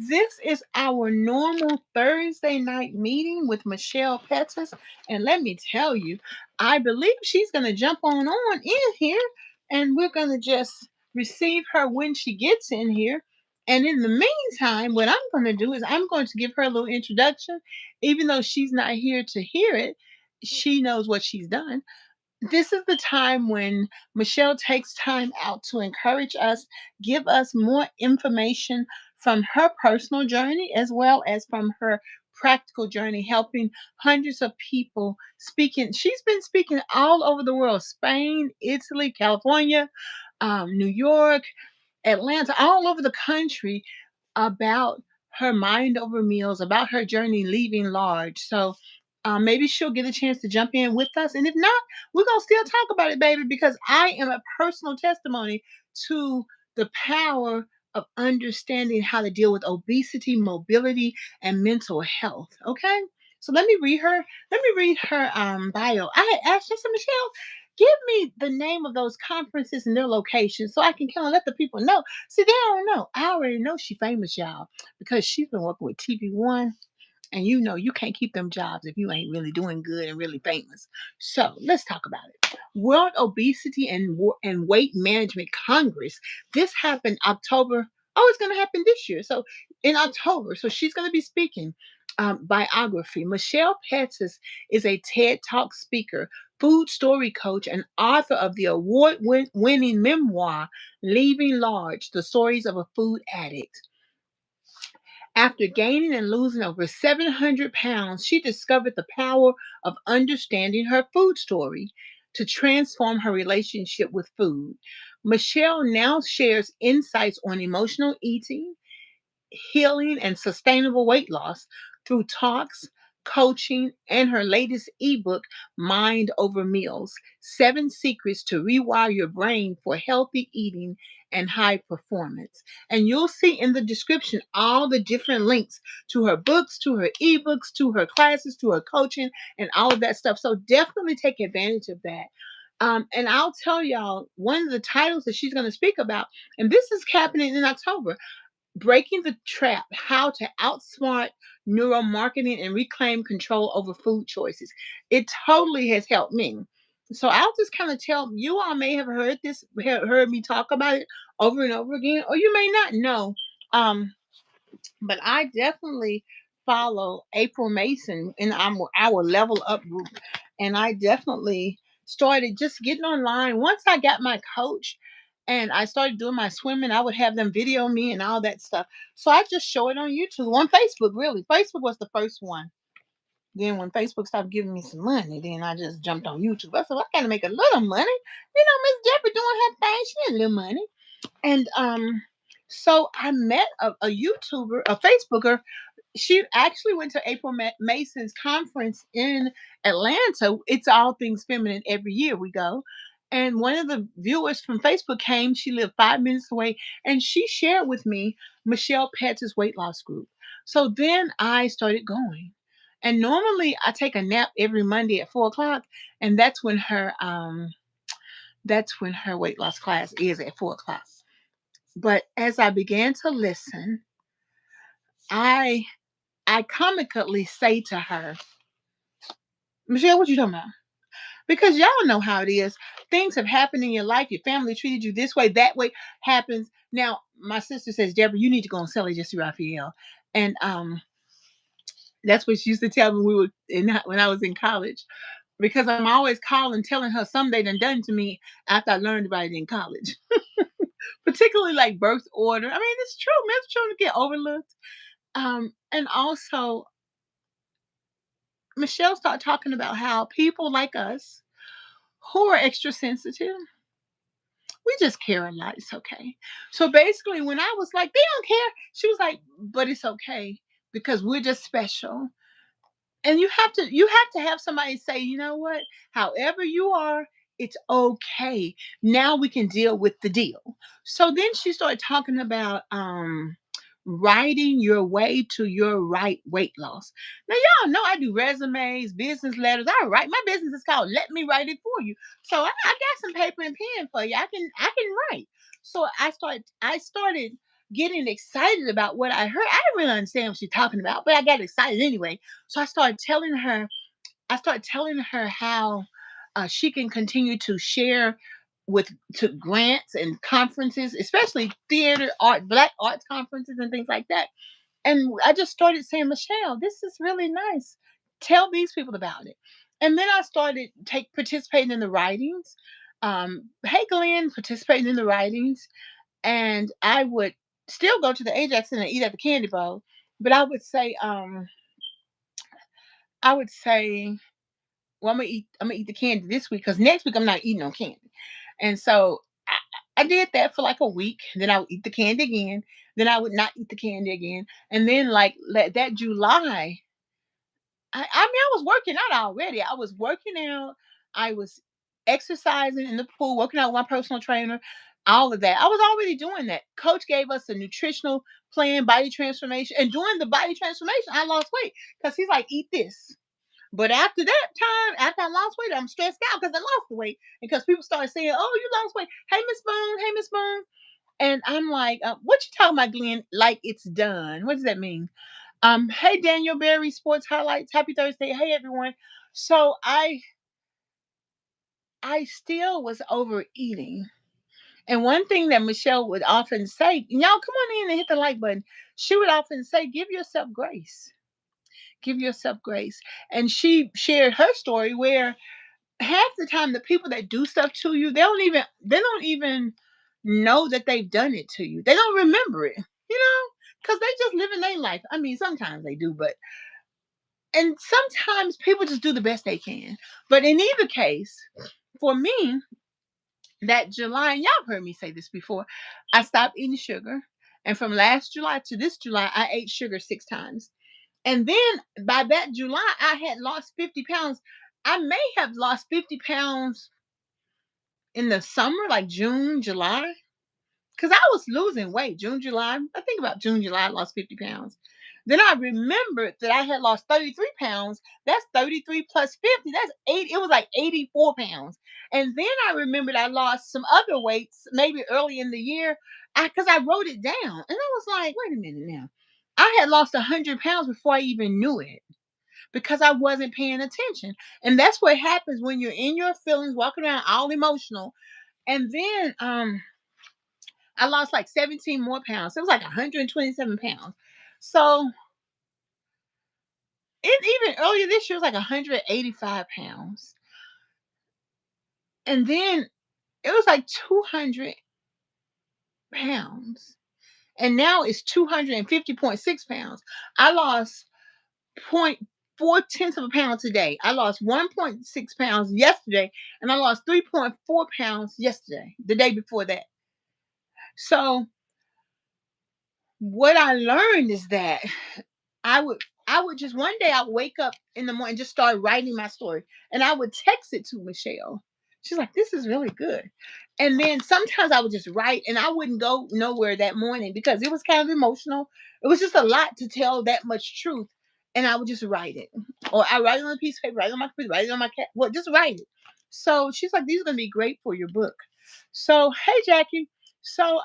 This is our normal Thursday night meeting with Michelle Pettis. And let me tell you, I believe she's going to jump on in here and we're going to just receive her when she gets in here. And in the meantime, what I'm going to do is I'm going to give her a little introduction. Even though she's not here to hear it, she knows what she's done. This is the time when Michelle takes time out to encourage us, give us more information from her personal journey as well as from her practical journey, helping hundreds of people speaking. She's been speaking all over the world: Spain, Italy, California, New York, Atlanta, all over the country about her mind over meals, about her journey leaving large. So maybe she'll get a chance to jump in with us. And if not, we're going to still talk about it, baby, because I am a personal testimony to the power of understanding how to deal with obesity, mobility, and mental health. Okay. So let me read her. Let me read her bio. I had asked her, so Michelle, give me the name of those conferences and their locations so I can kind of let the people know. See, they don't know. I already know she's famous, y'all, because she's been working with TV1. And you know you can't keep them jobs if you ain't really doing good and really famous. So let's talk about it. World Obesity and Weight Management Congress. This happened October. Oh, it's going to happen this year. So in October. So she's going to be speaking. Biography. Michelle Pettis is a TED Talk speaker, food story coach, and author of the award-winning memoir Leaving Large: The Stories of a Food Addict. After gaining and losing over 700 pounds, she discovered the power of understanding her food story to transform her relationship with food. Michelle now shares insights on emotional eating, healing, and sustainable weight loss through talks, coaching, and her latest ebook, Mind Over Meals: 7 Secrets to Rewire Your Brain for Healthy Eating and High Performance. And you'll see in the description all the different links to her books, to her ebooks, to her classes, to her coaching, and all of that stuff. So definitely take advantage of that. And I'll tell y'all one of the titles that she's going to speak about, and this is happening in October: Breaking the Trap: How to Outsmart Neuromarketing and Reclaim Control Over Food Choices. It totally has helped me. So I'll just kind of tell you, all may have heard this, heard me talk about it over and over again, or you may not know. Um, but I definitely follow April Mason in our Level Up group. And I definitely started just getting online. Once I got my coach and I started doing my swimming, I would have them video me and all that stuff. So I just show it on YouTube, on Facebook, really. Facebook was the first one. Then when Facebook stopped giving me some money, then I just jumped on YouTube. I said, well, I gotta make a little money. You know, Miss Deborah doing her thing, she need a little money. And so I met a YouTuber, a Facebooker. She actually went to April Mason's conference in Atlanta. It's All Things Feminine. Every year we go. And one of the viewers from Facebook came. She lived 5 minutes away, and she shared with me Michelle Pettis' weight loss group. So then I started going. And normally I take a nap every Monday at 4 o'clock, and that's when her weight loss class is at 4 o'clock. But as I began to listen, I I comically say to her, Michelle, what you talking about? Because y'all know how it is. Things have happened in your life. Your family treated you this way, that way happens. Now, my sister says, Deborah, you need to go and Sally Jesse Raphael. And that's what she used to tell me when I was in college. Because I'm always calling, telling her something they done to me after I learned about it in college. Particularly like birth order. I mean, it's true. Men's children get overlooked. And also, Michelle started talking about how people like us who are extra sensitive, we just care a lot. It's okay. So basically, when I was like, they don't care, she was like, but it's okay because we're just special. And you have to have somebody say, you know what? However you are, it's okay. Now we can deal with the deal. So then she started talking about writing your way to your right weight loss. Now y'all know I do resumes, business letters. I write. My business is called Let Me Write It For You. So I got some paper and pen for you. I can write. So I started getting excited about what I heard. I didn't really understand what she's talking about, but I got excited anyway. So I started telling her how she can continue to share with to grants and conferences, especially theater, art, black arts conferences and things like that. And I just started saying, Michelle, this is really nice. Tell these people about it. And then I started take participating in the writings. Hey Glenn, participating in the writings, and I would still go to the Ajax and eat at the candy bowl. But I would say, well, I'm gonna eat the candy this week because next week I'm not eating no candy. And so I did that for like a week. Then I would eat the candy again. Then I would not eat the candy again. And then that July, I mean, I was working out already. I was working out. I was exercising in the pool, working out with my personal trainer, all of that. I was already doing that. Coach gave us a nutritional plan, body transformation. And during the body transformation, I lost weight because he's like, eat this. But after that time, after I lost weight, I'm stressed out because I lost the weight. Because people started saying, oh, you lost weight. Hey, Miss Boone. Hey, Miss Boone. And I'm like, what you talking about, Glenn? Like it's done. What does that mean? Hey Daniel Berry, Sports Highlights. Happy Thursday. Hey everyone. So I still was overeating. And one thing that Michelle would often say, y'all come on in and hit the like button. She would often say, give yourself grace. Give yourself grace. And she shared her story where half the time the people that do stuff to you, they don't even know that they've done it to you. They don't remember it, because they just living their life. I mean, sometimes they do, but and sometimes people just do the best they can. But in either case, for me, that July, and y'all heard me say this before, I stopped eating sugar. And from last July to this July, I ate sugar 6 times. And then by that July, I had lost 50 pounds. I may have lost 50 pounds in the summer, like June, July. Because I was losing weight June, July. I think about June, July, I lost 50 pounds. Then I remembered that I had lost 33 pounds. That's 33 plus 50. That's 8. It was like 84 pounds. And then I remembered I lost some other weights maybe early in the year because I wrote it down. And I was like, wait a minute now. I had lost 100 pounds before I even knew it because I wasn't paying attention. And that's what happens when you're in your feelings, walking around all emotional. And then I lost like 17 more pounds. It was like 127 pounds. So even earlier this year it was like 185 pounds. And then it was like 200 pounds. And now it's 250.6 pounds. I lost point 4 tenths of a pound today. I lost 1.6 pounds yesterday, and I lost 3.4 pounds yesterday, the day before that. So what I learned is that I would I would just one day I would wake up in the morning and just start writing my story. And I would text it to Michelle. She's like, this is really good. And then sometimes I would just write and I wouldn't go nowhere that morning because it was kind of emotional. It was just a lot to tell that much truth. And I would just write it. Or I write it on a piece of paper, write it on my computer, write it on my cat. Well, just write it. So she's like, these are gonna be great for your book. So hey Jackie. So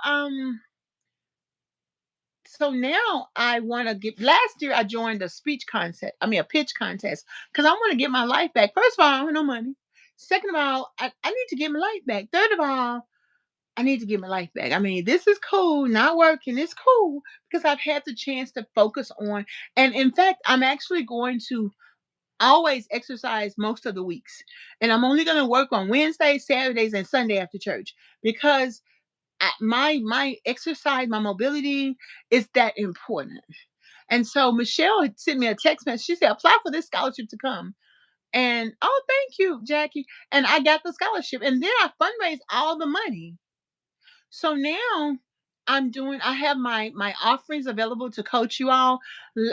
so now I want to get. Last year I joined a speech contest. I mean a pitch contest because I want to get my life back. First of all, I don't have no money. Second of all, I need to get my life back. Third of all, I need to get my life back. I mean, this is cool, not working. It's cool because I've had the chance to focus on. And in fact, I'm actually going to always exercise most of the weeks. And I'm only going to work on Wednesdays, Saturdays, and Sunday after church because my exercise, my mobility is that important. And so Michelle had sent me a text message. She said, apply for this scholarship to come. And oh, thank you, Jackie. And I got the scholarship. And then I fundraised all the money. So now I have my offerings available to coach you all.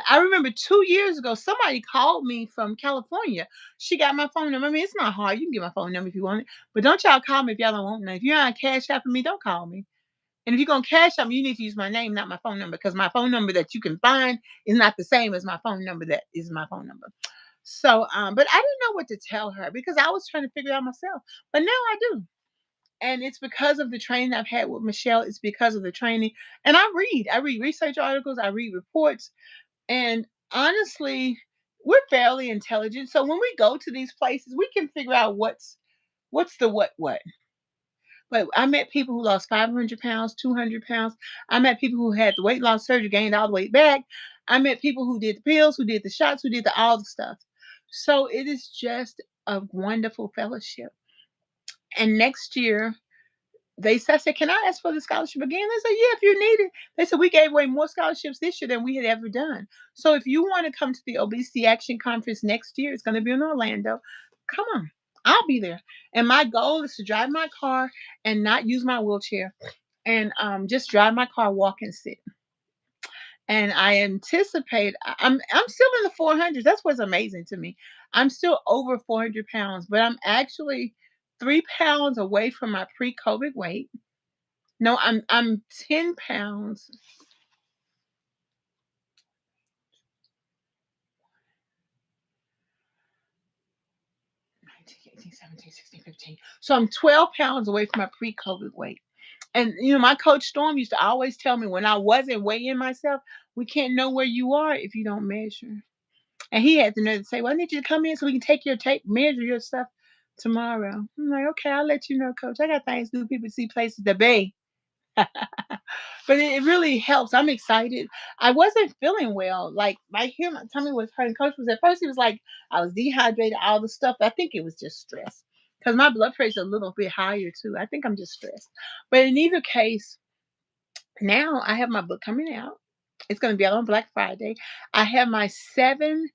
I remember 2 years ago, somebody called me from California. She got my phone number. I mean, it's not hard. You can get my phone number if you want it. But don't y'all call me if y'all don't want me. If you're on Cash App for me, don't call me. And if you're gonna cash out, you need to use my name, not my phone number, because my phone number that you can find is not the same as my phone number that is my phone number. So, but I didn't know what to tell her because I was trying to figure it out myself. But now I do. And it's because of the training I've had with Michelle. It's because of the training. And I read research articles, I read reports, and honestly, we're fairly intelligent. So when we go to these places, we can figure out what's the what. But I met people who lost 500 pounds, 200 pounds. I met people who had the weight loss surgery, gained all the weight back. I met people who did the pills, who did the shots, who did all the stuff. So it is just a wonderful fellowship. And next year, I said, can I ask for the scholarship again? They said, yeah, if you need it. They said, we gave away more scholarships this year than we had ever done. So if you want to come to the Obesity Action Conference next year, it's going to be in Orlando. Come on. I'll be there. And my goal is to drive my car and not use my wheelchair and just drive my car, walk and sit. And I anticipate I'm still in the 400s. That's what's amazing to me. I'm still over 400 pounds, but I'm actually 3 pounds away from my pre-COVID weight. No, I'm 10 pounds. 19, 18, 17, 16, 15. So I'm 12 pounds away from my pre-COVID weight. And my coach Storm used to always tell me when I wasn't weighing myself, we can't know where you are if you don't measure. And he had the nerve to say, well, I need you to come in so we can take your tape, measure your stuff tomorrow. I'm like, okay, I'll let you know, coach. I got things to do. People see places to be. But it really helps. I'm excited. I wasn't feeling well. Like my tummy was hurting. Coach was at first he was like I was dehydrated, all the stuff. I think it was just stress. Because my blood pressure is a little bit higher too. I think I'm just stressed. But in either case, now I have my book coming out. It's going to be out on Black Friday. I have my 7-day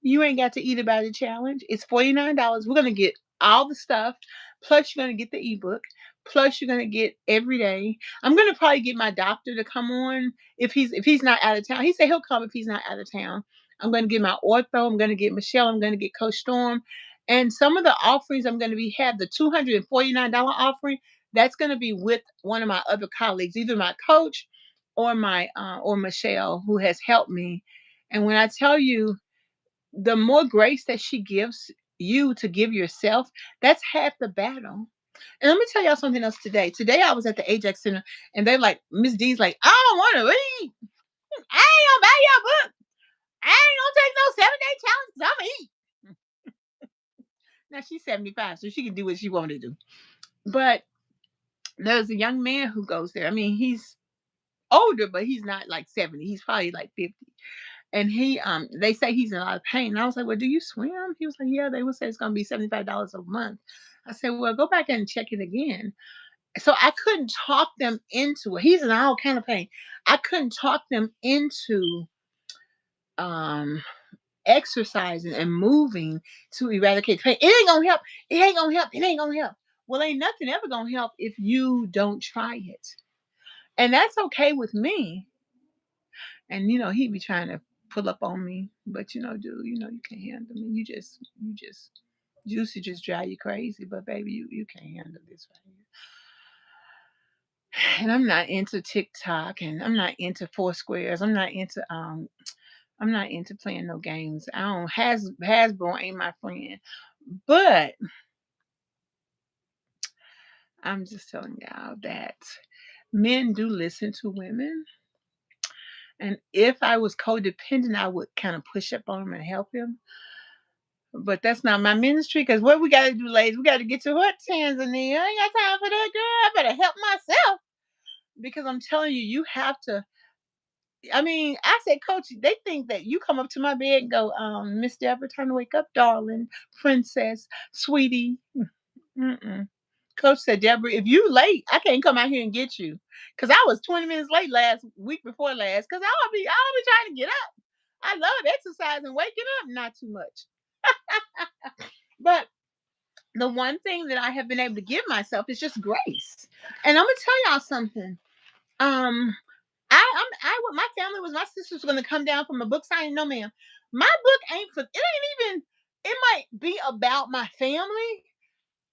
you ain't got to eat about it challenge. It's $49. We're gonna get all the stuff, plus you're gonna get the ebook, plus you're gonna get every day. I'm gonna probably get my doctor to come on if he's not out of town. He said he'll come if he's not out of town. I'm gonna get my ortho. I'm gonna get Michelle. I'm gonna get Coach Storm, and some of the offerings I'm gonna be have the $249 offering. That's gonna be with one of my other colleagues, either my coach or my or Michelle, who has helped me. And when I tell you the more grace that she gives you to give yourself, that's half the battle. And let me tell y'all something else today. Today I was at the Ajax Center and they're like, Miss D's like, I don't want to read. I ain't gonna buy your book. I ain't gonna take no 7-day challenge 'cause I'm gonna eat. Now she's 75, so she can do what she want to do. But there's a young man who goes there. I mean, he's older, but he's not like 70. He's probably like 50. And they say he's in a lot of pain. And I was like, well, do you swim? He was like, yeah, they would say it's gonna be $75 a month. I said, well, go back and check it again. So I couldn't talk them into it. He's in all kind of pain. I couldn't talk them into um exercising and moving to eradicate pain. It ain't gonna help. It ain't gonna help. It ain't gonna help. Well, ain't nothing ever gonna help if you don't try it. And that's okay with me. And he be trying to pull up on me, but dude, you can't handle me. You just juicy just drive you crazy, but baby, you can't handle this right here. And I'm not into TikTok, and I'm not into four squares. I'm not into playing no games. I don't Hasbro ain't my friend. But I'm just telling y'all that men do listen to women. And if I was codependent, I would kind of push up on him and help him. But that's not my ministry because what we got to do, ladies, we got to get to what, Tanzania? I ain't got time for that, girl. I better help myself because I'm telling you, you have to. I mean, I said, Coach, they think that you come up to my bed and go, Miss Deborah, time to wake up, darling, princess, sweetie. Mm-mm. Coach said, Deborah, if you late, I can't come out here and get you because I was 20 minutes late last week before last because I'll be trying to get up. I love exercise and waking up, not too much. But the one thing that I have been able to give myself is just grace. And I'm gonna tell y'all something. Um, my family was my sister's gonna come down from a book signing. No, ma'am. My book ain't for it ain't even it might be about my family,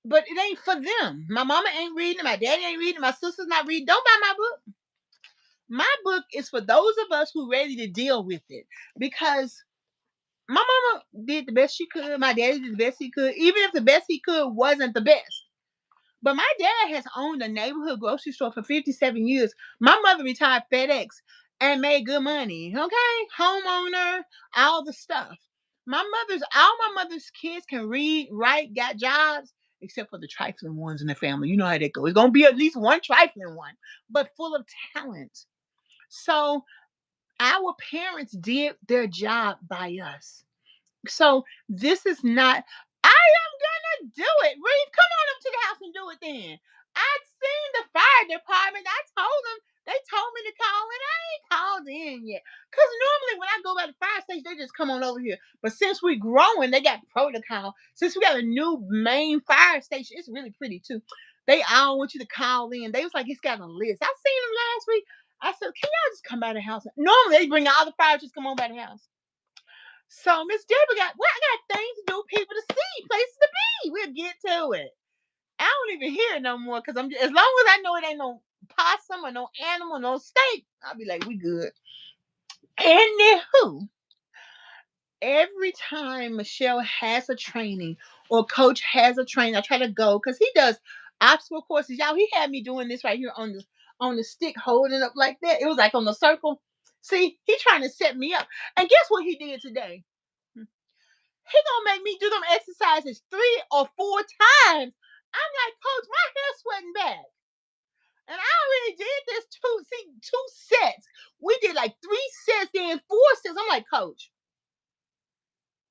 but it ain't for them. My mama ain't reading it, my daddy ain't reading it, my sister's not reading. Don't buy my book. My book is for those of us who ready to deal with it. Because My mama did the best she could. My daddy did the best he could, even if the best he could wasn't the best. But my dad has owned a neighborhood grocery store for 57 years. My mother retired FedEx and made good money. Okay? Homeowner, all the stuff. All my mother's kids can read, write, got jobs, except for the trifling ones in the family. You know how that goes. It's gonna be at least one trifling one, but full of talent. So our parents did their job by us. So this is not. I am gonna do it. Reeve, come on up to the house and do it then. I've seen the fire department. I told them. They told me to call and I ain't called in yet. Cause normally when I go by the fire station, they just come on over here. But since we growing, they got protocol. Since we got a new main fire station, it's really pretty too. They all want you to call in. They was like, it's got a list. I seen them last week. I said, can y'all just come by the house? Normally they bring all the fire, just come on by the house. So Miss Deborah I got things to do, people to see, places to be. We'll get to it. I don't even hear it no more because as long as I know it ain't no possum or no animal, no steak, I'll be like, we good. Anywho, every time Michelle has a training or coach has a training, I try to go because he does obstacle courses. Y'all, he had me doing this right here on the stick, holding up like that. It was like on the circle. See, he trying to set me up. And guess what he did today? He gonna make me do them exercises 3 or 4 times. I'm like, Coach, my hair's sweating back. And I already did this two sets. We did like 3 sets, then 4 sets. I'm like, Coach,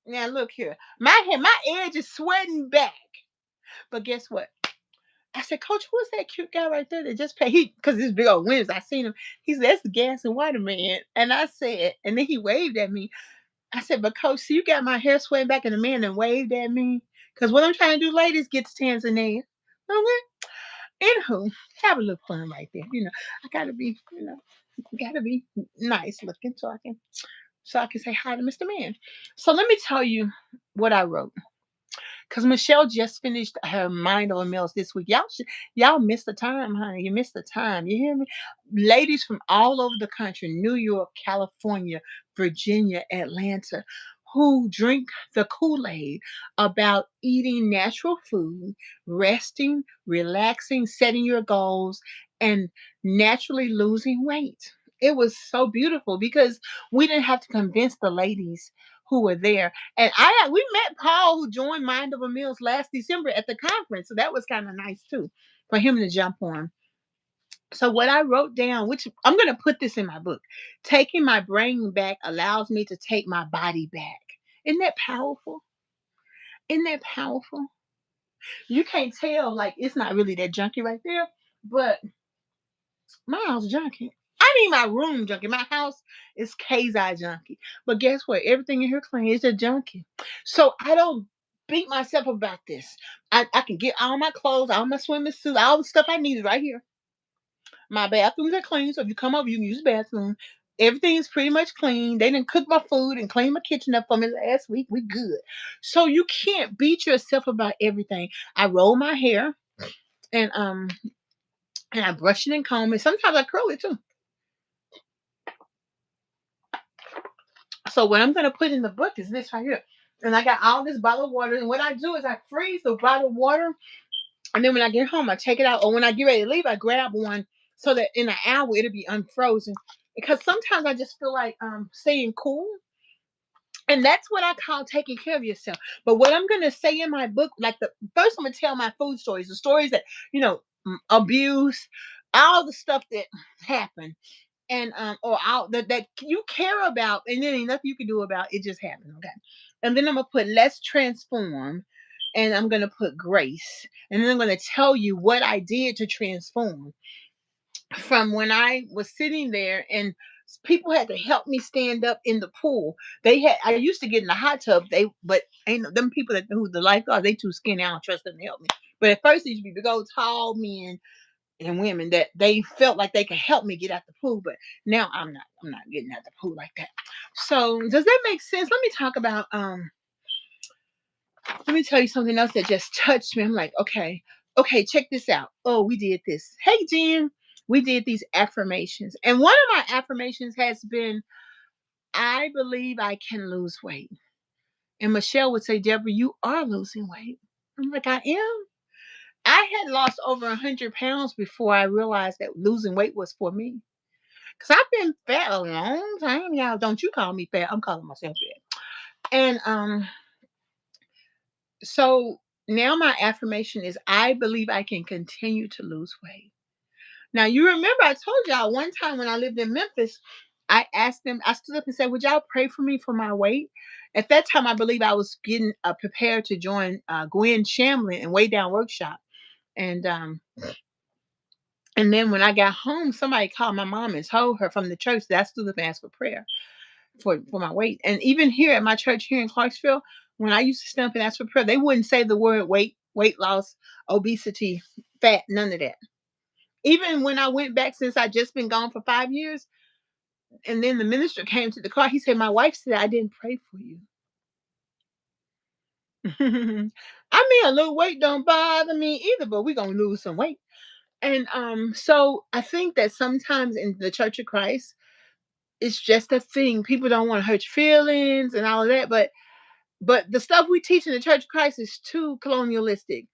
now look here. My edge is sweating back. But guess what? I said, Coach, who is that cute guy right there that just paid? Because this big old wins. I seen him. He said, that's the gas and water man. And I said, and then he waved at me. I said, but Coach, see, you got my hair swaying back, and the man and waved at me. Because what I'm trying to do, ladies, get to Tanzania. Okay? Anywho, have a little fun right there. I gotta be, gotta be nice looking so I can say hi to Mr. Man. So let me tell you what I wrote. Because Michelle just finished her Mind Over Meals this week. Y'all missed the time, honey. You missed the time. You hear me? Ladies from all over the country, New York, California, Virginia, Atlanta, who drink the Kool-Aid about eating natural food, resting, relaxing, setting your goals, and naturally losing weight. It was so beautiful because we didn't have to convince the ladies who were there. And we met Paul, who joined Mind Over Meals last December at the conference. So that was kind of nice too for him to jump on. So what I wrote down, which I'm gonna put this in my book, taking my brain back allows me to take my body back. Isn't that powerful? Isn't that powerful? You can't tell, like it's not really that junky right there, but my house junky. I mean my room junky. My house is KZI junky. But guess what? Everything in here clean. It's just junky. So I don't beat myself about this. I can get all my clothes, all my swimming suits, all the stuff I need is right here. My bathrooms are clean, so if you come over, you can use the bathroom. Everything's pretty much clean. They didn't cook my food and clean my kitchen up for me last week. We good. So you can't beat yourself about everything. I roll my hair and I brush it and comb it. Sometimes I curl it too. So what I'm gonna put in the book is this right here. And I got all this bottled water. And what I do is I freeze the bottled water. And then when I get home, I take it out. Or when I get ready to leave, I grab one so that in an hour it'll be unfrozen. Because sometimes I just feel like staying cool. And that's what I call taking care of yourself. But what I'm gonna say in my book, like the first I'm gonna tell my food stories, the stories that, abuse, all the stuff that happened and or out that you care about and then ain't nothing you can do about it, just happened. Okay. And then I'm gonna put let's transform, and I'm gonna put grace, and then I'm gonna tell you what I did to transform from when I was sitting there and people had to help me stand up in the pool. I used to get in the hot tub, but ain't them people that who the lifeguards, they too skinny, I don't trust them to help me. But at first it used to be big old tall men and women that they felt like they could help me get out the pool, but now I'm not getting out the pool like that. So does that make sense? Let me tell you something else that just touched me. I'm like, okay, check this out. Oh, we did this. Hey Jen, we did these affirmations. And one of my affirmations has been, I believe I can lose weight. And Michelle would say, Deborah, you are losing weight. I'm like, I am. I had lost over 100 pounds before I realized that losing weight was for me. Because I've been fat a long time, y'all. Don't you call me fat. I'm calling myself fat. And so now my affirmation is I believe I can continue to lose weight. Now you remember I told y'all one time when I lived in Memphis, I asked them, I stood up and said, would y'all pray for me for my weight? At that time, I believe I was getting prepared to join Gwen Shamlin and Way Down Workshop. And and then when I got home, somebody called my mom and told her from the church that I stood up and asked for prayer for my weight. And even here at my church here in Clarksville, when I used to stand up and ask for prayer, they wouldn't say the word weight loss, obesity, fat, none of that. Even when I went back since I just been gone for 5 years, and then the minister came to the car, he said, my wife said I didn't pray for you. I mean, a little weight don't bother me either, but we're gonna lose some weight. And so I think that sometimes in the Church of Christ, it's just a thing. People don't want to hurt your feelings and all of that, but the stuff we teach in the Church of Christ is too colonialistic.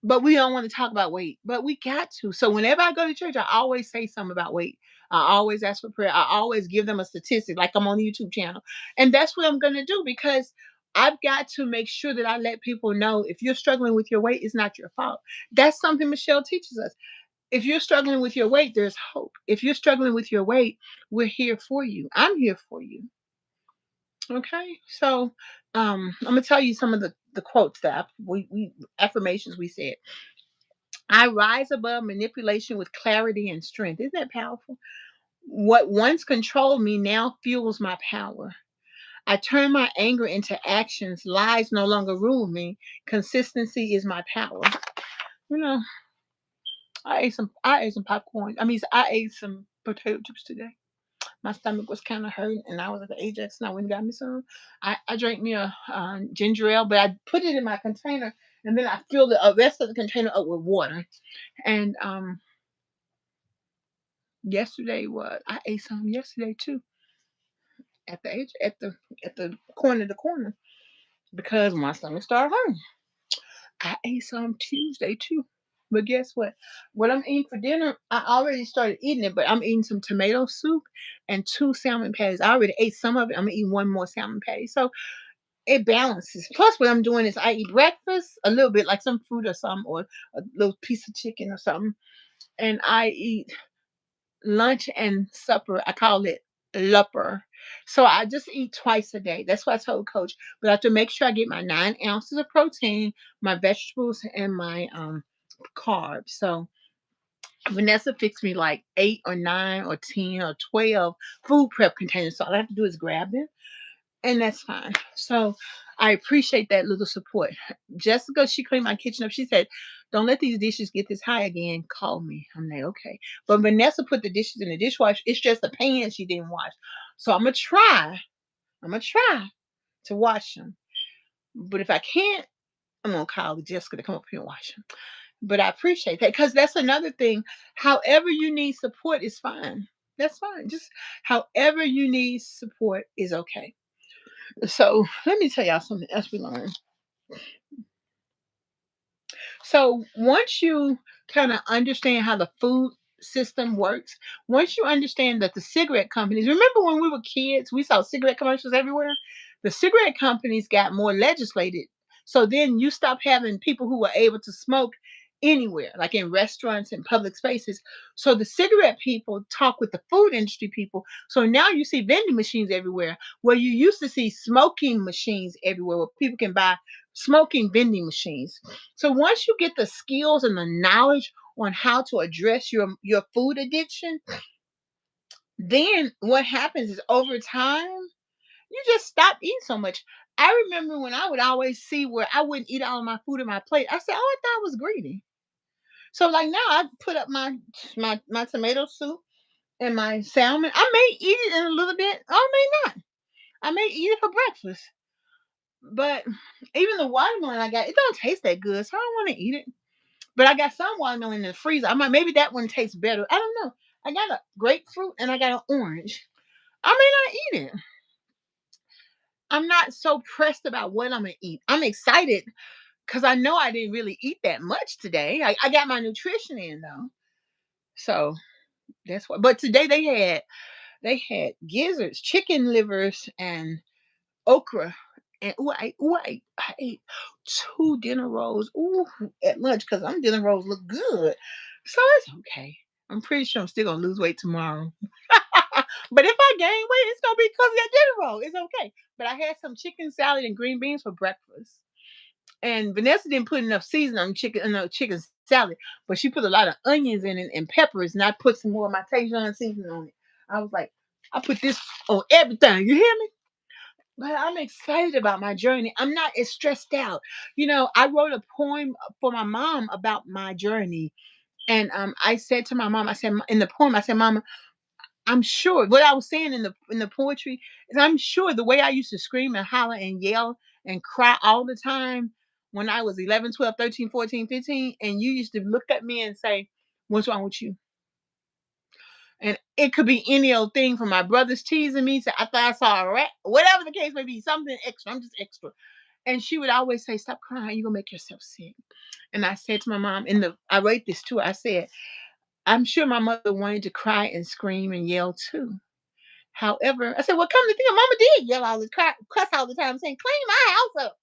But we don't want to talk about weight, but we got to. So whenever I go to church, I always say something about weight. I always ask for prayer. I always give them a statistic, like I'm on the YouTube channel. And that's what I'm going to do because I've got to make sure that I let people know if you're struggling with your weight, it's not your fault. That's something Michelle teaches us. If you're struggling with your weight, there's hope. If you're struggling with your weight, we're here for you. I'm here for you. Okay. So I'm gonna tell you some of the quotes that we affirmations we said. I rise above manipulation with clarity and strength. Isn't that powerful? What once controlled me now fuels my power. I turn my anger into actions. Lies no longer rule me. Consistency is my power. You know, I ate some popcorn. I ate some potato chips today. My stomach was kind of hurting, and I was at the Ajax, and I went and got me some. I drank me a ginger ale, but I put it in my container, and then I filled the rest of the container up with water. And yesterday was I ate some yesterday too at the age at the corner to corner because my stomach started hurting. I ate some Tuesday too. But guess what? What I'm eating for dinner, I already started eating it, but I'm eating some tomato soup and two salmon patties. I already ate some of it. I'm gonna eat one more salmon patty. So it balances. Plus, what I'm doing is I eat breakfast a little bit, like some fruit or something, or a little piece of chicken or something, and I eat lunch and supper. I call it lupper. So I just eat twice a day. That's what I told Coach. But I have to make sure I get my 9 ounces of protein, my vegetables, and my carbs. So Vanessa fixed me like 8 or 9 or 10 or 12 food prep containers. So all I have to do is grab them, and that's fine. So I appreciate that little support. Jessica, she cleaned my kitchen up. She said, "Don't let these dishes get this high again. Call me." I'm like, okay. But Vanessa put the dishes in the dishwasher. It's just the pan she didn't wash. So I'm gonna try. I'm gonna try to wash them. But if I can't, I'm gonna call Jessica to come up here and wash them. But I appreciate that because that's another thing. However you need support is fine. That's fine. Just however you need support is okay. So let me tell y'all something else we learned. So once you kind of understand how the food system works, once you understand that the cigarette companies, remember when we were kids, we saw cigarette commercials everywhere? The cigarette companies got more legislated. So then you stop having people who were able to smoke anywhere, like in restaurants and public spaces. So the cigarette people talk with the food industry people. So now you see vending machines everywhere where you used to see smoking machines everywhere where people can buy smoking vending machines. So once you get the skills and the knowledge on how to address your food addiction, then what happens is over time, you just stop eating so much. I remember when I would always see where I wouldn't eat all of my food in my plate. I said, "Oh, I thought I was greedy." So like now, I put up my tomato soup and my salmon. I may eat it in a little bit. I may not. I may eat it for breakfast. But even the watermelon I got, it don't taste that good, so I don't want to eat it. But I got some watermelon in the freezer. I might maybe that one tastes better. I don't know. I got a grapefruit and I got an orange. I may not eat it. I'm not so pressed about what I'm gonna eat. I'm excited because I know I didn't really eat that much today. I got my nutrition in though. So that's what, but today they had gizzards, chicken livers, and okra. And I ate two dinner rolls at lunch because I'm dinner rolls look good. So it's okay. I'm pretty sure I'm still gonna lose weight tomorrow. But if I gain weight, it's gonna be because of that dinner roll. It's okay. But I had some chicken salad and green beans for breakfast. And Vanessa didn't put enough seasoning on chicken, no chicken salad, but she put a lot of onions in it and peppers, and I put some more of my Tajun seasoning on it. I was like, I put this on everything. You hear me? But I'm excited about my journey. I'm not as stressed out. I wrote a poem for my mom about my journey, and I said to my mom, I said in the poem, I said, Mama, I'm sure what I was saying in the poetry is I'm sure the way I used to scream and holler and yell and cry all the time when I was 11, 12, 13, 14, 15, and you used to look at me and say, "What's wrong with you?" And it could be any old thing from my brothers teasing me to I thought I saw a rat, whatever the case may be, something extra. I'm just extra. And she would always say, "Stop crying, you're gonna make yourself sick." And I said to my mom, I wrote this too. I said, I'm sure my mother wanted to cry and scream and yell too. However, I said, well, come to think of Mama did yell all the cuss all the time, saying, clean my house up.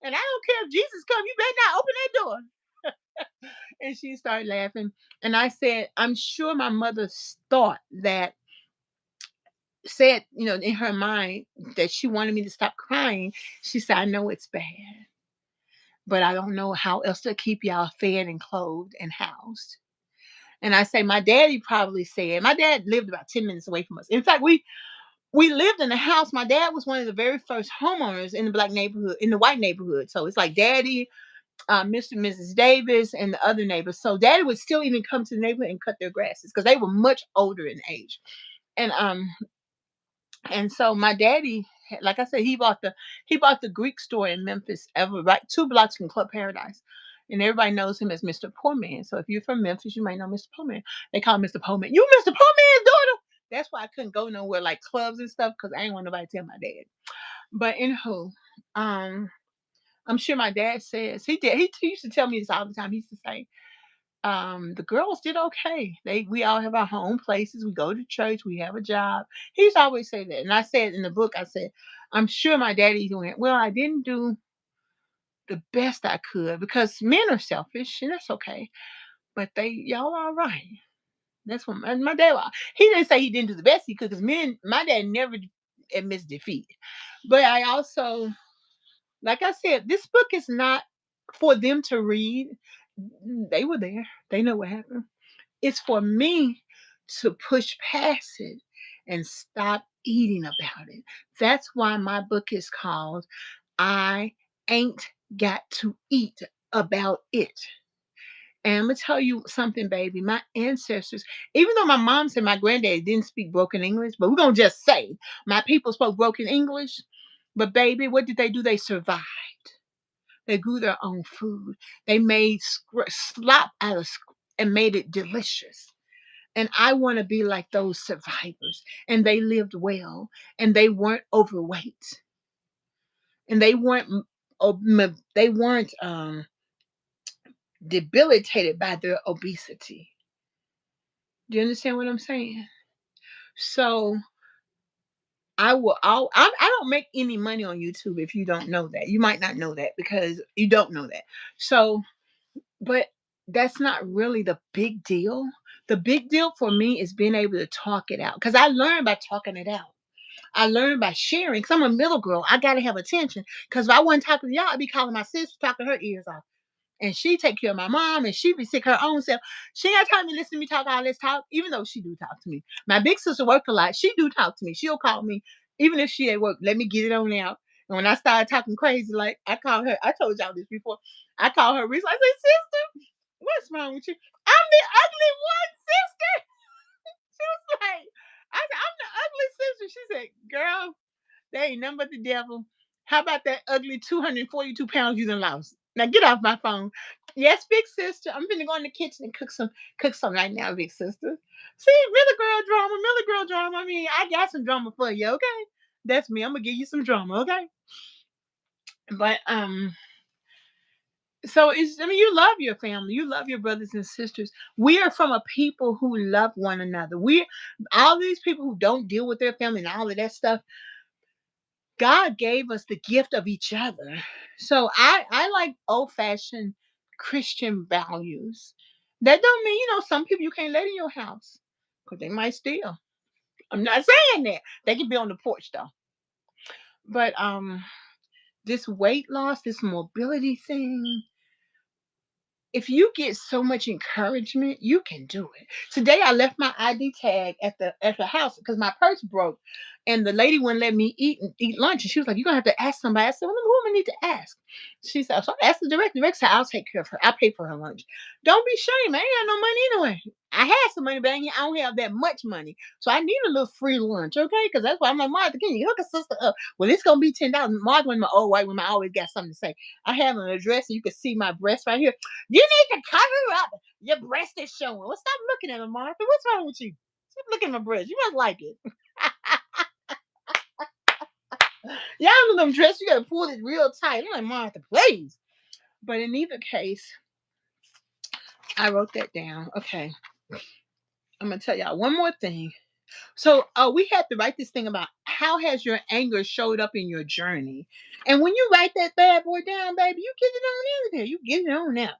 And I don't care if Jesus come, you better not open that door. And she started laughing. And I said, I'm sure my mother thought that, said, in her mind that she wanted me to stop crying. She said, I know it's bad, but I don't know how else to keep y'all fed and clothed and housed. And I say, my daddy probably said, my dad lived about 10 minutes away from us. In fact, we lived in a house. My dad was one of the very first homeowners in the black neighborhood, in the white neighborhood. So it's like daddy, Mr. and Mrs. Davis, and the other neighbors. So daddy would still even come to the neighborhood and cut their grasses because they were much older in age. And so my daddy, like I said, he bought the Greek store in Memphis, ever right 2 blocks from Club Paradise. And everybody knows him as Mr. Poorman. So if you're from Memphis, you might know Mr. Poorman. They call him Mr. Poorman. You Mr. Poorman's daughter. That's why I couldn't go nowhere like clubs and stuff because I ain't want nobody to tell my dad. But anywho, um, I'm sure my dad says he did. He used to tell me this all the time. He used to say, the girls did okay. We all have our home places. We go to church. We have a job. He used to always say that. And I said in the book, I said, I'm sure my daddy went, well, I didn't do the best I could because men are selfish and that's okay. But y'all all right. That's what my dad. He didn't say he didn't do the best he could because my dad never admits defeat. But I also, like I said, this book is not for them to read. They were there. They know what happened. It's for me to push past it and stop eating about it. That's why my book is called I Ain't Got to Eat About It. And I'm gonna tell you something, baby. My ancestors, even though my mom said my granddaddy didn't speak broken English, but we're gonna just say my people spoke broken English. But baby, what did they do? They survived. They grew their own food. They made slop out of and made it delicious. And I want to be like those survivors. And they lived well, and they weren't overweight, and they weren't debilitated by their obesity. Do you understand what I'm saying? So I don't make any money on YouTube if you don't know that. You might not know that because you don't know that. So, but that's not really the big deal. The big deal for me is being able to talk it out because I learned by talking it out. I learned by sharing. Cause I'm a middle girl. I gotta have attention. Cause if I wasn't talking to y'all, I'd be calling my sister, talking her ears off. And she take care of my mom, and she be sick her own self. She ain't got time to listen to me talk all this talk, even though she do talk to me. My big sister work a lot. She do talk to me. She'll call me, even if she at work. Let me get it on out. And when I started talking crazy, like I call her, I told y'all this before. I call her recently. I say, sister, what's wrong with you? I'm the ugly one, sister. She was like, I said, I'm the ugly sister. She said, girl, they ain't nothing but the devil. How about that ugly 242 pounds you done lost? Now get off my phone. Yes, big sister. I'm gonna go in the kitchen and cook some right now, big sister. See, middle girl drama. I mean, I got some drama for you, okay? That's me. I'm gonna give you some drama, okay? But so it's, I mean, you love your family, you love your brothers and sisters. We are from a people who love one another. We all these people who don't deal with their family and all of that stuff. God gave us the gift of each other. So I like old fashioned Christian values. That don't mean, some people you can't let in your house because they might steal. I'm not saying that. They can be on the porch though. But this weight loss, this mobility thing, if you get so much encouragement, you can do it. Today I left my ID tag at the house because my purse broke, and the lady wouldn't let me eat lunch. And she was like, "You're gonna have to ask somebody." I said, "Well, who am I need to ask?" She said, "So I asked the director. The director said, I'll take care of her. I'll pay for her lunch. Don't be ashamed. I ain't got no money anyway. I had some money, but I don't have that much money. So I need a little free lunch, okay? Because that's why I'm like, Martha, can you hook a sister up? Well, it's gonna be $10. Martha, when my old white woman, I always got something to say. I have an address, and you can see my breast right here. You need to cover up. Your breast is showing. Well, stop looking at me, Martha. What's wrong with you? Stop looking at my breast. You must like it. Y'all know them dress. You gotta pull it real tight. I'm like, Martha, please. But in either case, I wrote that down. Okay, I'm gonna tell y'all one more thing. So, we had to write this thing about how has your anger showed up in your journey. And when you write that bad boy down, baby, you get it on in there. You get it on out.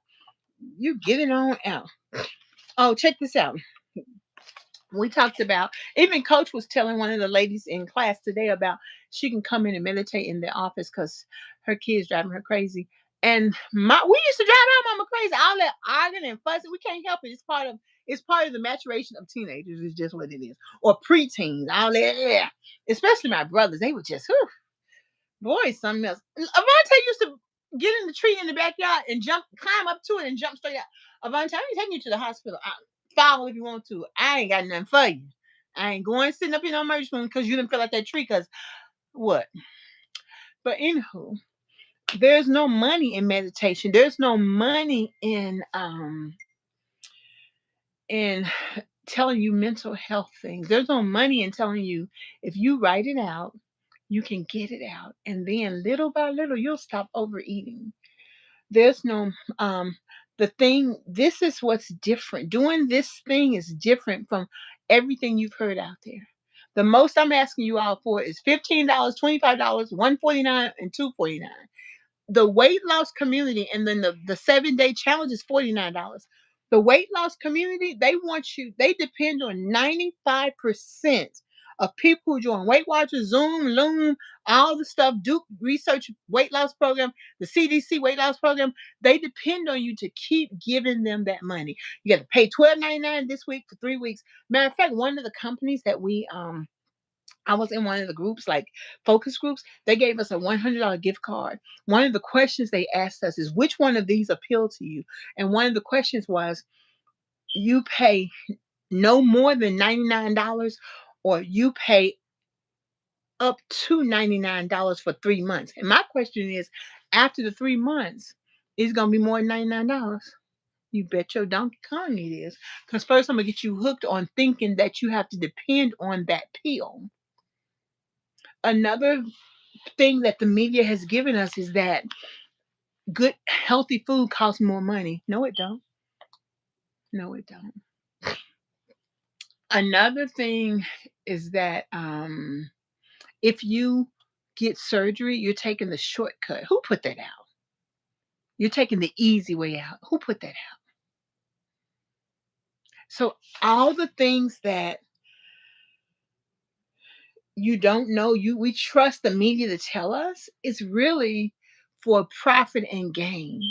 You get it on out. Oh, check this out. We talked about, even coach was telling one of the ladies in class today about she can come in and meditate in the office because her kids driving her crazy. And we used to drive our mama crazy, all that arguing and fussing. We can't help it. It's part of the maturation of teenagers. Is just what it is, or preteens, all that. Yeah, especially my brothers, they were just whew, boy, something else. Avante used to get in the tree in the backyard and climb up to it and jump straight out. Avante, I'm taking you to the hospital. Follow if you want to. I ain't got nothing for you. I ain't going sitting up in no emergency room because you didn't feel like that tree. Because what? But anywho, there's no money in meditation. There's no money in telling you mental health things. There's no money in telling you if you write it out, you can get it out, and then little by little you'll stop overeating. There's no the thing. This is what's different. Doing this thing is different from everything you've heard out there. The most I'm asking you all for is $15, $25, 149, and 249. The weight loss community, and then the 7-day challenge is $49. The weight loss community, they depend on 95% of people who join Weight Watchers, Zoom, Loom, all the stuff, Duke Research weight loss program, the CDC weight loss program. They depend on you to keep giving them that money. You got to pay $12.99 this week for 3 weeks. Matter of fact, one of the companies that I was in one of the groups, like focus groups. They gave us a $100 gift card. One of the questions they asked us is, which one of these appeal to you? And one of the questions was, you pay no more than $99, or you pay up to $99 for 3 months. And my question is, after the 3 months, it's going to be more than $99. You bet your donkey Kong it is. Because first, I'm going to get you hooked on thinking that you have to depend on that pill. Another thing that the media has given us is that good healthy food costs more money. No, it don't. No, it don't. Another thing is that if you get surgery, you're taking the shortcut. Who put that out? You're taking the easy way out. Who put that out? So all the things that you don't know, we trust the media to tell us, it's really for profit and gain.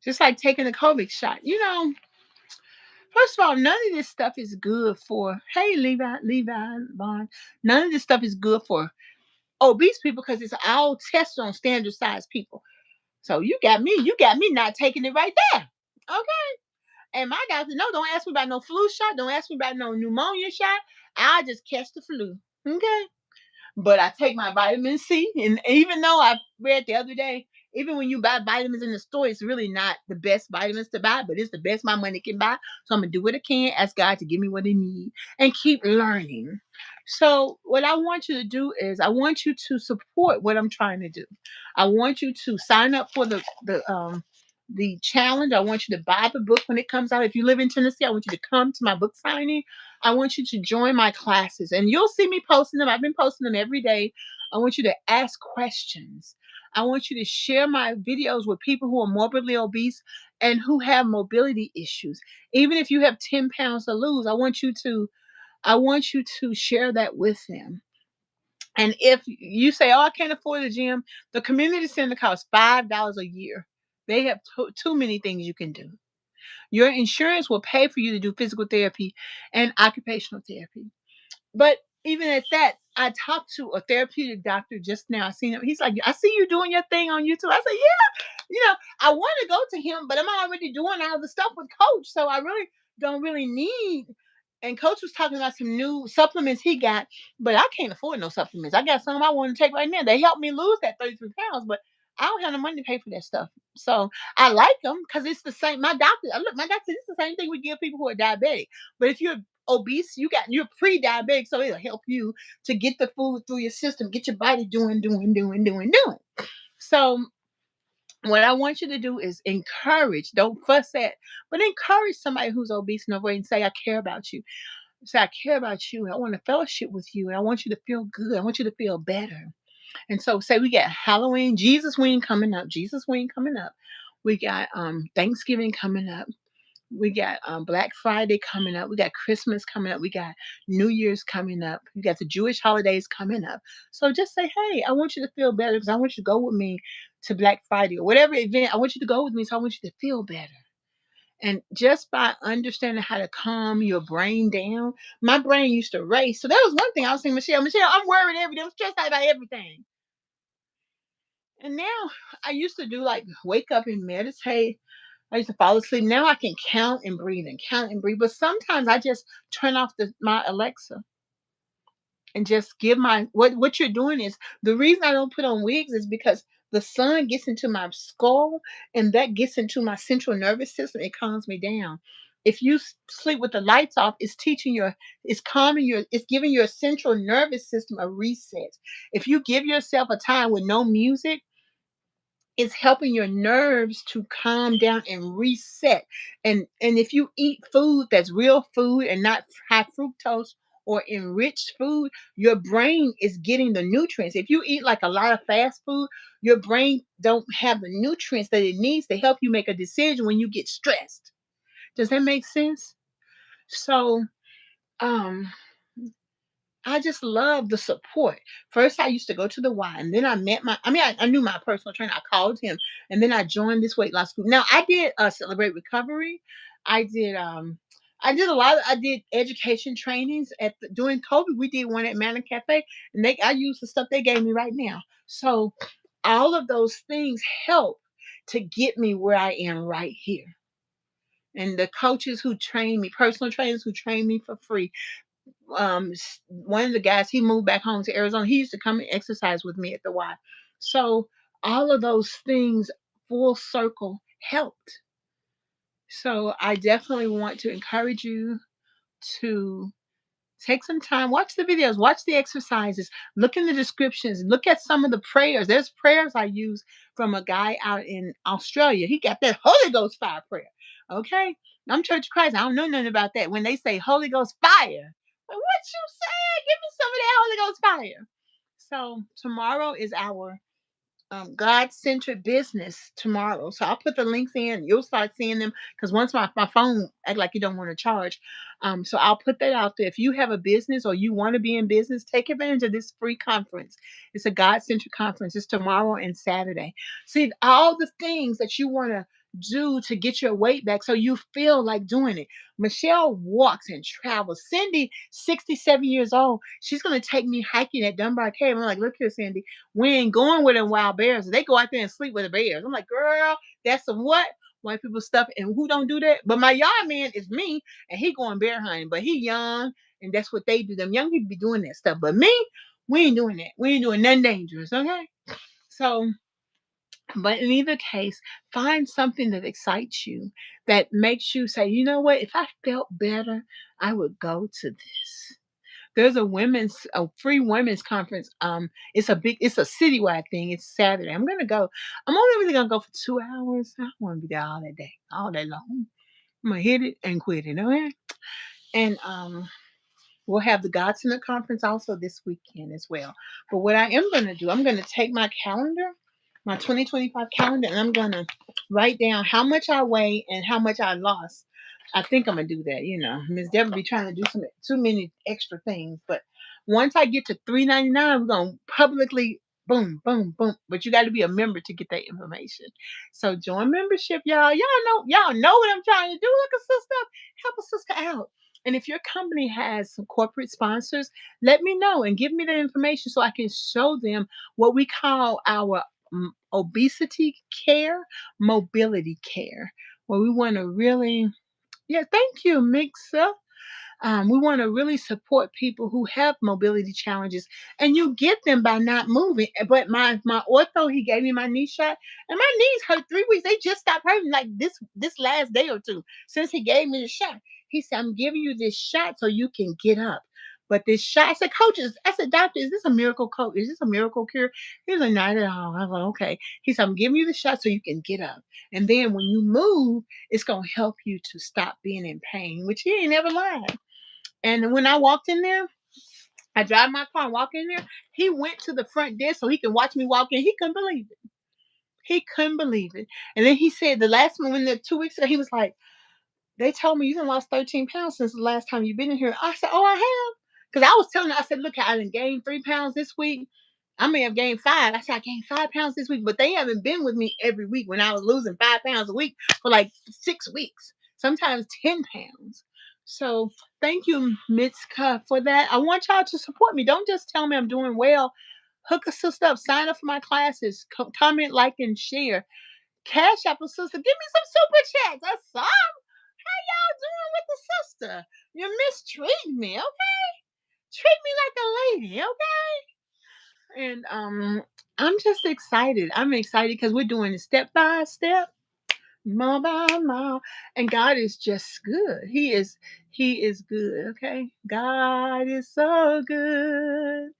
Just like taking a COVID shot. First of all, none of this stuff is good for, hey, Levi, Vaughn. None of this stuff is good for obese people because it's all tested on standard size people. So you got me not taking it right there. Okay. And my doctor, no, don't ask me about no flu shot. Don't ask me about no pneumonia shot. I just catch the flu. Okay. But I take my vitamin C. And even though I read the other day, even when you buy vitamins in the store, it's really not the best vitamins to buy, but it's the best my money can buy. So I'm going to do what I can, ask God to give me what I need, and keep learning. So what I want you to do is I want you to support what I'm trying to do. I want you to sign up for the challenge. I want you to buy the book when it comes out. If you live in Tennessee, I want you to come to my book signing. I want you to join my classes, and you'll see me posting them. I've been posting them every day. I want you to ask questions. I want you to share my videos with people who are morbidly obese and who have mobility issues. Even if you have 10 pounds to lose, I want you to share that with them. And if you say, "Oh, I can't afford the gym," the community center costs $5 a year. They have too many things you can do. Your insurance will pay for you to do physical therapy and occupational therapy. But even at that, I talked to a therapeutic doctor just now. I seen him. He's like, "I see you doing your thing on YouTube." I said, I want to go to him, but I'm already doing all the stuff with Coach, so I really don't really need. And Coach was talking about some new supplements he got, but I can't afford no supplements. I got some I want to take right now. They helped me lose that 33 pounds, but I don't have the money to pay for that stuff. So I like them because it's the same. My doctor, look, my doctor, it's the same thing we give people who are diabetic. But if you're obese, you're pre-diabetic, so it'll help you to get the food through your system, get your body doing. So what I want you to do is encourage, don't fuss at, but encourage somebody who's obese and overweight and say, "I care about you." Say, "I care about you. I want to fellowship with you. And I want you to feel good. I want you to feel better." And so say we got Halloween, Jesus Week coming up, Jesus Week coming up. We got Thanksgiving coming up. We got Black Friday coming up. We got Christmas coming up. We got New Year's coming up. We got the Jewish holidays coming up. So just say, "Hey, I want you to feel better because I want you to go with me to Black Friday or whatever event. I want you to go with me, so I want you to feel better." And just by understanding how to calm your brain down, my brain used to race. So that was one thing I was saying, Michelle, I'm worried every day. I'm stressed out about everything. And now I used to do like wake up and meditate. I used to fall asleep. Now I can count and breathe and count and breathe. But sometimes I just turn off my Alexa and just give my what you're doing is the reason I don't put on wigs is because the sun gets into my skull and that gets into my central nervous system. It calms me down. If you sleep with the lights off, it's giving your central nervous system a reset. If you give yourself a time with no music, it's helping your nerves to calm down and reset. And if you eat food that's real food and not high fructose or enriched food, your brain is getting the nutrients. If you eat like a lot of fast food, your brain don't have the nutrients that it needs to help you make a decision when you get stressed. Does that make sense? So um I just love the support. First, I used to go to the Y, and then I knew my personal trainer. I called him, and then I joined this weight loss group. Now, I did Celebrate Recovery. I did, I did education trainings during COVID. We did one at Manna Cafe, and I used the stuff they gave me right now. So, all of those things help to get me where I am right here. And the coaches who train me, personal trainers who train me for free, one of the guys, he moved back home to Arizona. He used to come and exercise with me at the Y. So all of those things full circle helped. So I definitely want to encourage you to take some time, watch the videos, watch the exercises, look in the descriptions, look at some of the prayers. There's prayers I use from a guy out in Australia. He got that Holy Ghost fire prayer. Okay. I'm Church of Christ. I don't know nothing about that. When they say Holy Ghost fire, like, what you say? Give me some of that Holy Ghost fire. So tomorrow is our God-centered business tomorrow. So I'll put the links in. You'll start seeing them because once my phone act like you don't want to charge. So I'll put that out there. If you have a business or you want to be in business, take advantage of this free conference. It's a God-centered conference. It's tomorrow and Saturday. See all the things that you want to do to get your weight back so you feel like doing it. Michelle walks and travels. Cindy, 67 years old, she's going to take me hiking at Dunbar Cave. I'm like, look here, Cindy, we ain't going with them wild bears. They go out there and sleep with the bears. I'm like, girl, that's some what? White people stuff. And who don't do that? But my yard man is me, and he going bear hunting. But he young, and that's what they do. Them young people be doing that stuff. But me, we ain't doing that. We ain't doing nothing dangerous, okay? So, but in either case, find something that excites you, that makes you say, you know what? If I felt better, I would go to this. There's a free women's conference. It's a citywide thing. It's Saturday. I'm gonna go. I'm only really gonna go for 2 hours. I don't want to be there all that day, all day long. I'm gonna hit it and quit it. Okay. And we'll have the God Center conference also this weekend as well. But what I am going to do, I'm going to take my calendar, my 2025 calendar, and I'm going to write down how much I weigh and how much I lost. I think I'm going to do that. Miss Deborah be trying to do too many extra things. But once I get to 399, we're going to publicly boom, boom, boom. But you got to be a member to get that information. So join membership, y'all. Y'all know what I'm trying to do. Look at sister. Help a sister out. And if your company has some corporate sponsors, let me know and give me the information so I can show them what we call our obesity care, mobility care, where we want to really, yeah, thank you, Mixa. We want to really support people who have mobility challenges, and you get them by not moving. But my ortho, he gave me my knee shot, and my knees hurt 3 weeks. They just stopped hurting like this last day or two since he gave me the shot. He said, "I'm giving you this shot so you can get up." But this shot, I said, "Coaches," I said, "Doctor, is this a miracle coach? Is this a miracle cure?" He was like, "Not at all." I was like, "Okay." He said, "I'm giving you the shot so you can get up, and then when you move, it's gonna help you to stop being in pain," which he ain't never lied. And when I walked in there, I drive my car and walk in there. He went to the front desk so he can watch me walk in. He couldn't believe it. He couldn't believe it. And then he said the last one, when the 2 weeks ago, he was like, "They told me you done lost 13 pounds since the last time you've been in here." I said, "Oh, I have." Because I was telling her, I said, "Look, I done gained 3 pounds this week. I may have gained five." I said, "I gained 5 pounds this week," but they haven't been with me every week when I was losing 5 pounds a week for like 6 weeks, sometimes 10 pounds. So thank you, Mitska, for that. I want y'all to support me. Don't just tell me I'm doing well. Hook a sister up, sign up for my classes, comment, like, and share. Cash App a sister. Give me some super chats. That's all. How y'all doing with the sister? You mistreat me, okay? Treat me like a lady, okay? And I'm just excited. I'm excited because we're doing it step by step, mile by mile, and God is just good. He is good. Okay, God is so good.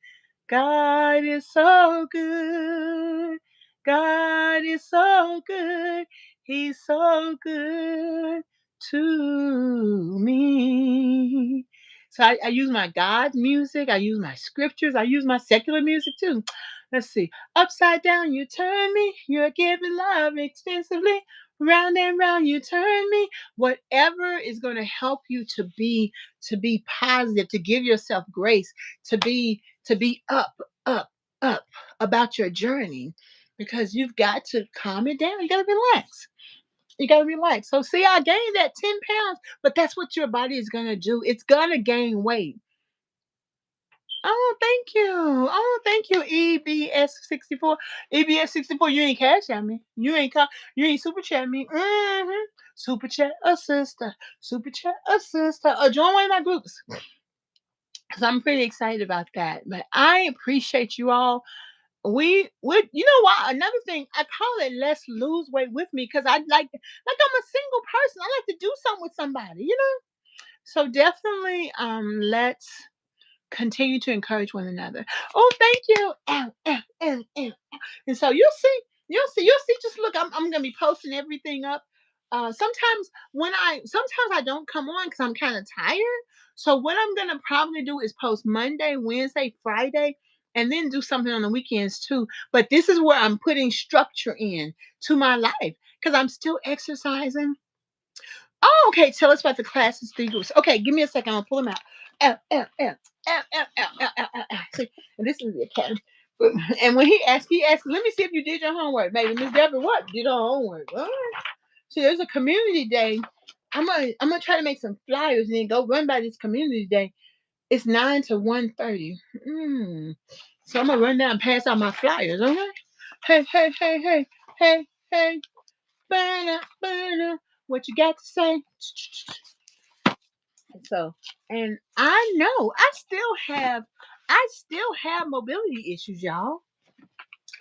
God is so good. God is so good. He's so good to me. So I use my God music. I use my scriptures. I use my secular music too. Let's see. Upside down, you turn me. You're giving love extensively. Round and round, you turn me. Whatever is going to help you to be positive, to give yourself grace, to be up, up about your journey, because you've got to calm it down. You got to relax. You got to relax. So, see, I gained that 10 pounds, but that's what your body is going to do. It's going to gain weight. Oh, thank you. Oh, thank you, EBS64. EBS64, you ain't cash at me. You ain't super chat me. Super chat a sister. Super chat a sister. Or join one of my groups. So I'm pretty excited about that. But I appreciate you all. We would, you know what? Another thing, I call it let's lose weight with me, because I like I'm a single person. I like to do something with somebody. So definitely let's continue to encourage one another. Oh, thank you. And so you'll see. Just look, I'm gonna be posting everything up. Sometimes I don't come on because I'm kind of tired. So what I'm gonna probably do is post Monday, Wednesday, Friday, and then do something on the weekends too. But this is where I'm putting structure in to my life, because I'm still exercising. Oh, okay. Tell us about the classes, three groups. Okay, give me a second. I'm gonna pull them out. See, and this is the academy. And when he asks, "Let me see if you did your homework, baby." Miss Deborah, what? Did her homework. All right. See, there's a community day. I'm gonna try to make some flyers and then go run by this community day. It's 9 to 1:30. So I'm gonna run down and pass out my flyers. All right. Hey, hey, hey, hey, hey, hey. Banner, banner. What you got to say? So, and I still have mobility issues, y'all.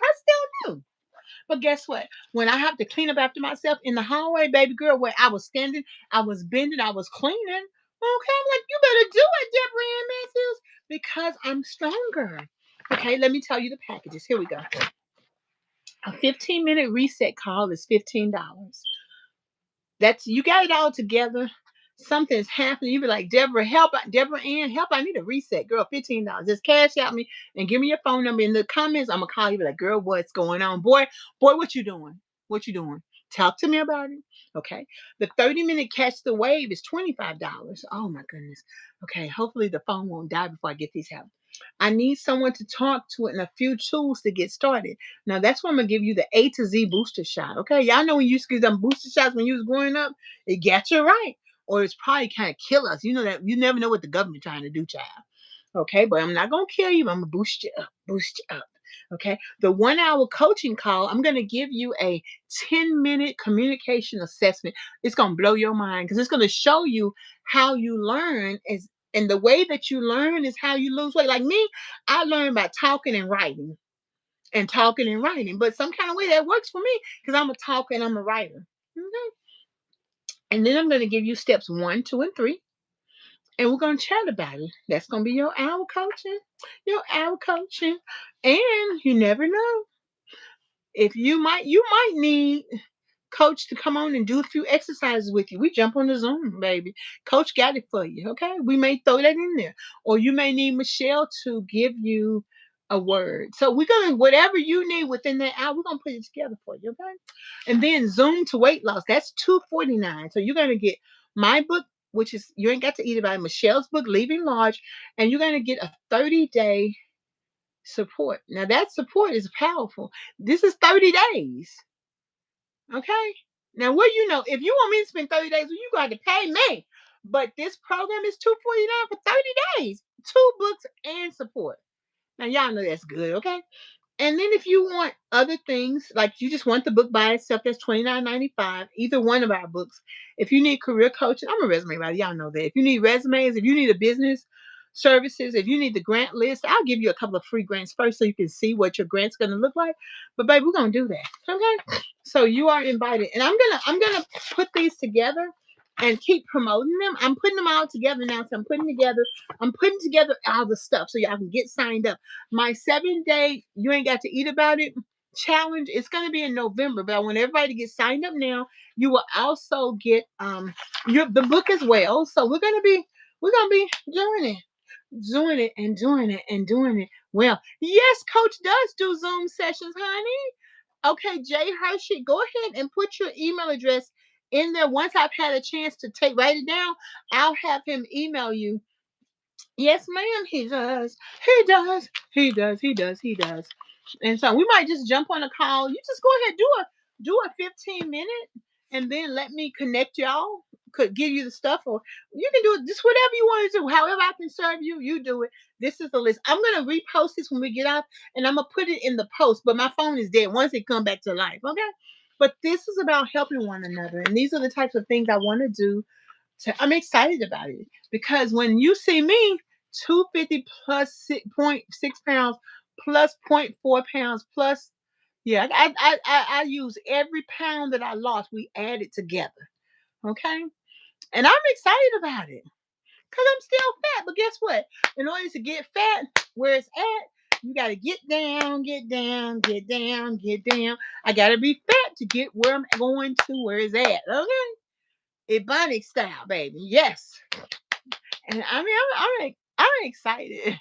I still do. But guess what? When I have to clean up after myself in the hallway, baby girl, where I was standing, I was bending, I was cleaning. Okay, I'm like, you better do it, Deborah Ann Matthews, because I'm stronger. Okay, let me tell you the packages. Here we go. A 15-minute reset call is $15. That's you got it all together. Something's happening. You be like, Deborah, help! Deborah Ann, help! I need a reset, girl. $15. Just cash out me and give me your phone number in the comments. I'm gonna call you. Be like, girl, what's going on, boy, what you doing? What you doing? Talk to me about it. Okay. The 30-minute catch the wave is $25. Oh my goodness. Okay. Hopefully the phone won't die before I get these out. I need someone to talk to and a few tools to get started. Now that's why I'm gonna give you the A to Z booster shot. Okay, y'all know when you used to get them booster shots when you was growing up, it got you right, or it's probably kind of kill us. You know that you never know what the government trying to do, child. Okay, but I'm not gonna kill you. I'm gonna boost you up. Okay, the 1 hour coaching call. I'm gonna give you a 10-minute communication assessment. It's gonna blow your mind because it's gonna show you how you learn is. And the way that you learn is how you lose weight. Like me, I learned by talking and writing and talking and writing. But some kind of way that works for me because I'm a talker and I'm a writer. Okay? And then I'm going to give you steps 1, 2, and 3. And we're going to chat about it. That's going to be your hour coaching. Your hour coaching. And you never know. If you might need coach to come on and do a few exercises with you. We jump on the Zoom, baby. Coach got it for you. Okay. We may throw that in there. Or you may need Michelle to give you a word. So we're gonna whatever you need within that hour, we're gonna put it together for you, okay? And then Zoom to weight loss, that's $249. So you're gonna get my book, which is you ain't got to eat about it, Michelle's book, Leaving Large, and you're gonna get a 30-day support. Now that support is powerful. This is 30 days. Okay. Now, what you know, if you want me to spend 30 days, well, you got to pay me. But this program is $249 for 30 days, 2 books and support. Now, y'all know that's good, okay? And then if you want other things, like you just want the book by itself, that's $29.95. Either one of our books. If you need career coaching, I'm a resume writer. Y'all know that. If you need resumes, if you need a business services, if you need the grant list, I'll give you a couple of free grants first so you can see what your grant's gonna look like. But baby, we're gonna do that. Okay. So you are invited. And I'm gonna put these together and keep promoting them. I'm putting them all together now. So I'm putting together all the stuff so y'all can get signed up. My 7-day you ain't got to eat about it challenge. It's going to be in November, but I want everybody to get signed up now. You will also get the book as well. So we're gonna be doing it and doing it and doing it. Well, yes, Coach does do Zoom sessions, honey. Okay, Jay Hershey, go ahead and put your email address in there. Once I've had a chance to write it down, I'll have him email you. Yes, ma'am, he does. He does. He does. He does. He does. And so we might just jump on a call. You just go ahead do a 15 minute and then let me connect y'all. Could give you the stuff, or you can do it just whatever you want to do. However I can serve you, you do it. This is the list. I'm gonna repost this when we get off, and I'm gonna put it in the post. But my phone is dead once it come back to life. Okay. But this is about helping one another, and these are the types of things I want to do I'm excited about it because when you see me, 250 plus 6.6 pounds plus 0.4 pounds plus, yeah, I use every pound that I lost. We added together, okay, and I'm excited about it because I'm still fat. But guess what? In order to get fat where it's at, you got to get down, get down, get down, get down. I got to be fat to get where I'm going to where it's at. Okay. Ebonic style, baby. Yes. And I mean, I'm excited.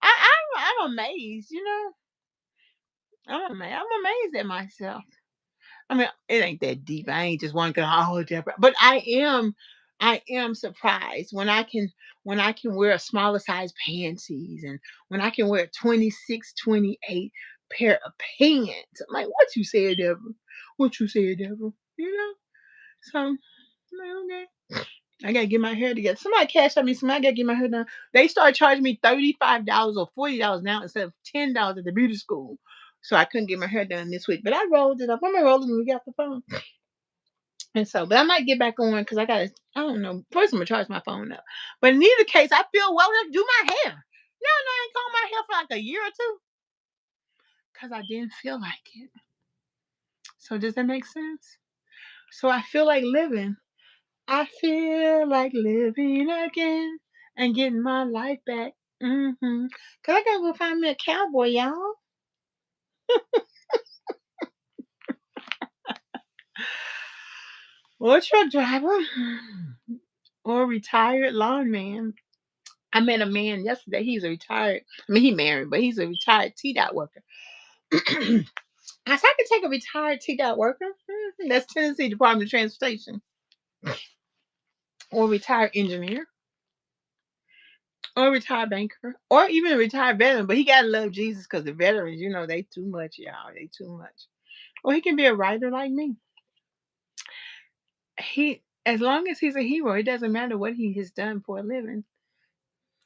I'm amazed. I'm amazed at myself. I mean, it ain't that deep. I ain't just one going, oh, Deborah. But I am surprised when I can wear a smaller size panties and when I can wear a 26, 28 pair of pants. I'm like, what you said, Deborah? What you said, Deborah? You know? So, I'm like, okay. I gotta get my hair together. Somebody cash at me. Somebody gotta get my hair done. They start charging me $35 or $40 now instead of $10 at the beauty school. So I couldn't get my hair done this week. But I rolled it up. I'm gonna roll it when we get off the phone. And so, but I might get back on because I don't know. First, I'm gonna charge my phone up. But in either case, I feel well enough to do my hair. No, I ain't combed my hair for like a year or two because I didn't feel like it. So does that make sense? So I feel like living. I feel like living again and getting my life back. Mm-hmm. Cause I gotta go find me a cowboy, y'all. Or a truck driver. Or a retired lawn man. I met a man yesterday. He's a retired, I mean, he married, but he's a retired T-Dot worker. I said, I could take a retired T-Dot worker. That's Tennessee Department of Transportation. Or a retired engineer. Or a retired banker. Or even a retired veteran. But he got to love Jesus because the veterans, they too much, y'all. They too much. Or he can be a writer like me. As long as he's a hero, it doesn't matter what he has done for a living.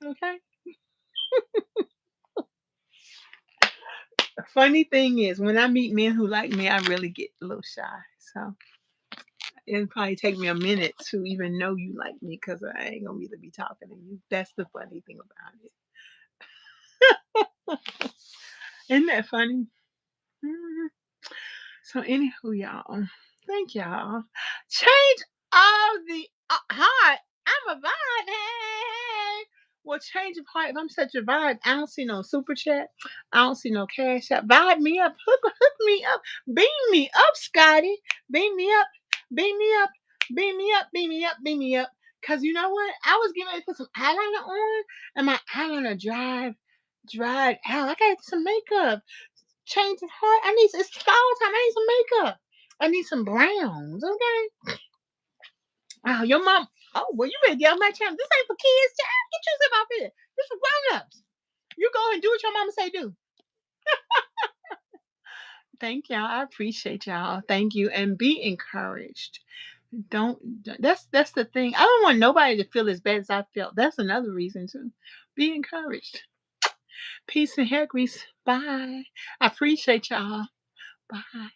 Okay? The funny thing is, when I meet men who like me, I really get a little shy. So it'll probably take me a minute to even know you like me because I ain't gonna really be talking to you. That's the funny thing about it. Isn't that funny? Mhm. So anywho, y'all, thank y'all. Change all the heart. I'm a vibe. Hey. Well, change of heart. If I'm such a vibe, I don't see no super chat. I don't see no cash app. Vibe me up. Hook me up. Beam me up, Scotty. Beam me up. Beam me up. Beam me up. Beam me up. Beam me up. Cause you know what? I was getting ready to put some eyeliner on, and my eyeliner dried out. I gotta get some makeup. Change of heart. It's fall time. I need some makeup. I need some browns. Okay. Oh, your mom. Oh, well, you better get on my channel. This ain't for kids, child. Get yourself off here. This for grown-ups. You go and do what your mama say do. Thank y'all. I appreciate y'all. Thank you. And be encouraged. Don't that's the thing. I don't want nobody to feel as bad as I felt. That's another reason too. Be encouraged. Peace and hair grease. Bye. I appreciate y'all. Bye.